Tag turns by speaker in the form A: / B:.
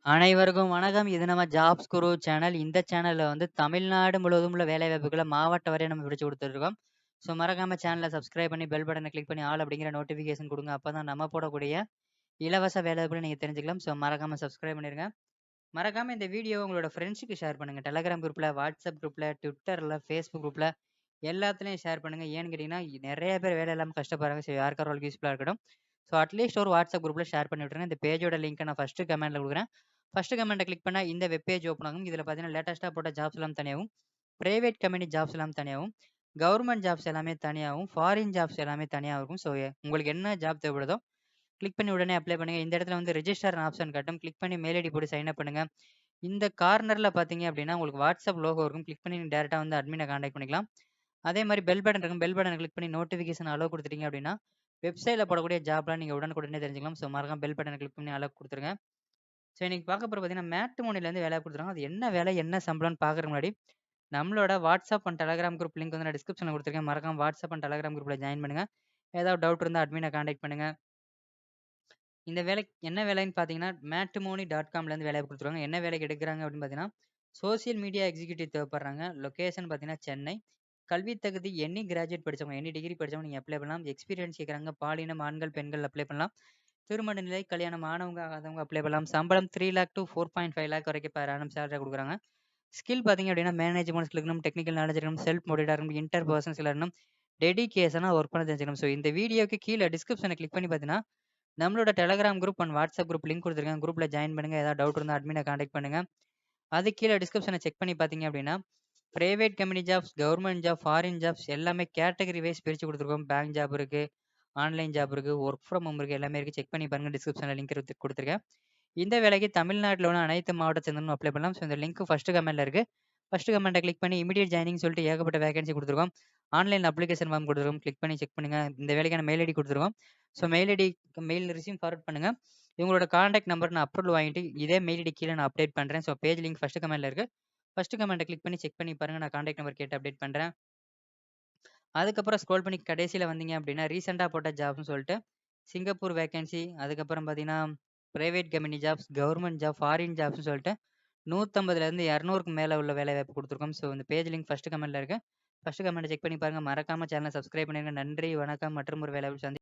A: அனைவருக்கும் வணக்கம். இது நம்ம ஜாப்ஸ் குரு சேனல். இந்த சேனல்ல வந்து தமிழ்நாடு முழுவதும் உள்ள வேலைவாய்ப்புகள மாவட்ட வாரியா நம்ம பிரிச்சு குடுத்துட்டுருக்கோம். ஸோ மறக்காம சேனல சப்ஸ்கிரைப் பண்ணி பெல் பட்டன கிளிக் பண்ணி ஆல் அப்படிங்கிற நோட்டிஃபிகேஷன் குடுங்க. அப்பதான் நம்ம போடக்கூடிய இலவச வேலைவாய்ப்புகள நீங்க தெரிஞ்சுக்கலாம். ஸோ மறக்காம சப்ஸ்கிரைப் பண்ணிருங்க. மறக்காம இந்த வீடியோவ உங்களோட ஃப்ரெண்ட்ஸ்க்கு ஷேர் பண்ணுங்க. Telegram குரூப்ல, WhatsApp குரூப்ல, Twitterல, Facebook குரூப்ல எல்லாத்துலயும் ஷேர் பண்ணுங்க. ஏன்னு கேட்டீங்கன்னா, நெறைய பேர் வேலை இல்லாம கஷ்டப்படுறாங்க. ஸோ யாருக்காவது ஒரு ஆளுக்கு யூஸ்ஃபுல்லா இருக்கட்டும். ஸோ அட்லீஸ்ட் ஒரு WhatsApp குரூப்ல ஷேர் பண்ணி விட்டுருங்க. இந்த பேஜோட லிங்க்க நான் ஃபர்ஸ்ட் கமெண்ட்ல குடுக்குறேன். ஃபர்ஸ்ட் கமெண்ட்ட கிளிக் பண்ணா இந்த வெப் பேஜ் ஓப்பன் ஆகும். இதுல பார்த்தீங்கன்னா, லேட்டஸ்ட்டா போட்ட ஜாப்ஸ் எல்லாம் தனியாவும், பிரைவேட் கம்பெனி ஜாப்ஸ் எல்லாம் தனியாவும், கவர்ன்மென்ட் ஜாப்ஸ் எல்லாமே தனியாவும், ஃபாரின் ஜாப்ஸ் எல்லாமே தனியா இருக்கும். ஸோ உங்களுக்கு என்ன ஜாப் தேவைப்படுதோ கிளிக் பண்ணி உடனே அப்ளை பண்ணுங்க. இந்த இடத்துல வந்து ரெஜிஸ்டர்ன்னு ஆப்ஷன் காட்டும். கிளிக் பண்ணி மெயில் ஐடி போட்டு சைன் அப் பண்ணுங்க. இந்த கார்னர்ல பார்த்தீங்க அப்படின்னா, உங்களுக்கு WhatsApp லோகோ இருக்கும். கிளிக் பண்ணி நீங்க டைரக்ட்டா வந்து அட்மின கான்டாக்ட் பண்ணிக்கலாம். அதே மாரி பெல் பட்டன் இருக்கும். பெல் பட்டன கிளிக் பண்ணி நோட்டிஃபிகேஷன் அலோ குடுத்துட்டீங்க அப்படின்னா, வெப்சைட்ல போடக்கூடிய ஜாப்லாம் நீங்க உடனுக்குடனே தெரிஞ்சுக்கலாம். ஸோ மறக்காம பெல் பட்டன கிளிக் பண்ணி அலோ குடுத்துருங்க. ஸோ இன்னைக்கு பார்க்க போறது பார்த்தீங்கன்னா, மேட்ரிமோனிலேருந்து வேலை குடுத்துருக்காங்க. அது என்ன வேலை, என்ன சம்பளம்னு பார்க்கறதுக்கு முன்னாடி, நம்மளோட WhatsApp and Telegram group link வந்து நான் டிஸ்கிரிப்ஷன்ல குடுத்துருக்கேன். மறக்காம WhatsApp அண்ட் Telegram குரூப்ல ஜாயின் பண்ணுங்க. ஏதாவது டவுட் இருந்தா அட்மின கான்டாக்ட் பண்ணுங்க. இந்த வேலைக்கு என்ன வேலைன்னு பார்த்தீங்கன்னா, matrimony.comலேருந்து வேலை குடுத்துருக்காங்க. என்ன வேலைக்கு எடுக்குறாங்க அப்படின்னு பார்த்தீங்கன்னா, சோசியல் மீடியா எக்ஸிக்யூட்டிவ் தேவைப்படுறாங்க. லொகேஷன் பார்த்தீங்கன்னா சென்னை. கல்வி தகுதி எனி கிராஜுவேட் படிச்சவங்க, எனி டிகிரி படிச்சவங்க நீங்க அப்ளை பண்ணலாம். எக்ஸ்பீரியன்ஸ் கேட்குறாங்க. பாலினம் ஆண்கள், பெண்கள் அப்ளை பண்ணலாம். திருமண நிலை, கல்யாணம் ஆனவங்க, ஆகாதவங்க அப்ளை பண்ணலாம். சம்பளம் 3,00,000 to 4.5 lakh வரைக்கும் பெர் ஆனம் சேலரி குடுக்குறாங்க. ஸ்கில் பார்த்தீங்க அப்படின்னா, மேனேஜ்மெண்ட் ஸ்கில் இருக்கணும், டெக்னிக்கல் நாலேட்ஜ் இருக்கணும், செல்ஃப் மோட்டிவேட்டா இருக்கணும், இன்டர் பெர்சனல் ஸ்கில் இருக்கணும், டெடிகேஷனா ஒர்க் பண்ண தெரிஞ்சுக்கணும். ஸோ இந்த வீடியோக்கு கீழ டிஸ்கிரிப்ஷன கிளிக் பண்ணி பார்த்தீங்கன்னா, நம்மளோட Telegram group and WhatsApp group link குடுத்துருக்கேன். குரூப்ல ஜாயின் பண்ணுங்க. ஏதாவது டவுட் இருந்தா அட்மின கான்டாக்ட் பண்ணுங்க. அதுக்கு கீழ டிஸ்கிரிப்ஷன செக் பண்ணி பார்த்தீங்க அப்படின்னா, private company jobs, government job, foreign jobs எல்லாமே கேட்டகரி வைஸ் பிரிச்சு குடுத்துருக்கோம். பேங்க் ஜாப் இருக்கு, ஆன்லைன் ஜாப் இருக்கு, ஒர்க் ஃப்ரம் ஹோம் இருக்கு. எல்லாமே இருக்கு. செக் பண்ணி பாருங்க. டிஸ்கிரிப்ஷன்ல லிங்க் குடுத்துருக்கேன். இந்த வேலைக்கு தமிழ்நாட்டுல உள்ள அனைத்து மாவட்டத்த சேர்ந்தவங்களும் அப்ளை பண்ணலாம். ஸோ இந்த லிங்க் ஃபர்ஸ்ட் கமெண்ட்ல இருக்கு. ஃபர்ஸ்ட் கமெண்ட்ட கிளிக் பண்ணி இமிடியேட் ஜாயினிங் சொல்லிட்டு ஏகப்பட்ட வேகன்சி குடுத்துருக்கோம். ஆன்லைன் அப்ளிகேஷன் ஃபார்ம் குடுத்துருக்கோம். கிளிக் பண்ணி செக் பண்ணுங்க. இந்த வேலைக்கான மெயில் ஐடி குடுத்துருக்கோம். So mail ID mail receive forward பண்ணுங்க. இவங்களோட கான்டாக்ட் நம்பர் நான் அப்ரூவல் வாங்கிட்டு இதே மெயில் ஐடி கீழ நான் அப்டேட் பண்றேன். ஸோ பேஜ் லிங்க் ஃபர்ஸ்ட் கமெண்ட்ல இருக்கு. ஃபர்ஸ்ட் கமெண்ட்ட கிளிக் பண்ணி செக் பண்ணி பாருங்க. நான் கான்டாக்ட் நம்பர் கேட்டு அப்டேட் பண்றேன். அதுக்கப்புறம் ஸ்க்ரோல் பண்ணி கடைசியில வந்தீங்க அப்படின்னா, ரீசென்ட்டா போட்ட ஜாப்ஸ்ன்னு சொல்லிட்டு சிங்கப்பூர் வேக்கன்சி, அதுக்கப்புறம் பார்த்தீங்கன்னா, private company jobs, government job, foreign ஜாப்ஸ்ன்னு சொல்லிட்டு 150லேருந்து 200க்கு மேல உள்ள வேலைவாய்ப்பு குடுத்துருக்கோம். ஸோ இந்த பேஜ் லிங்க் ஃபர்ஸ்ட் கமெண்ட்ல இருக்கு. ஃபர்ஸ்ட் கமெண்ட்ட செக் பண்ணி பாருங்க. மறக்காம சேனல சப்ஸ்கிரைப் பண்ணிருங்க. நன்றி, வணக்கம் மற்றும் ஒரு வேலைவாய்ப்பில்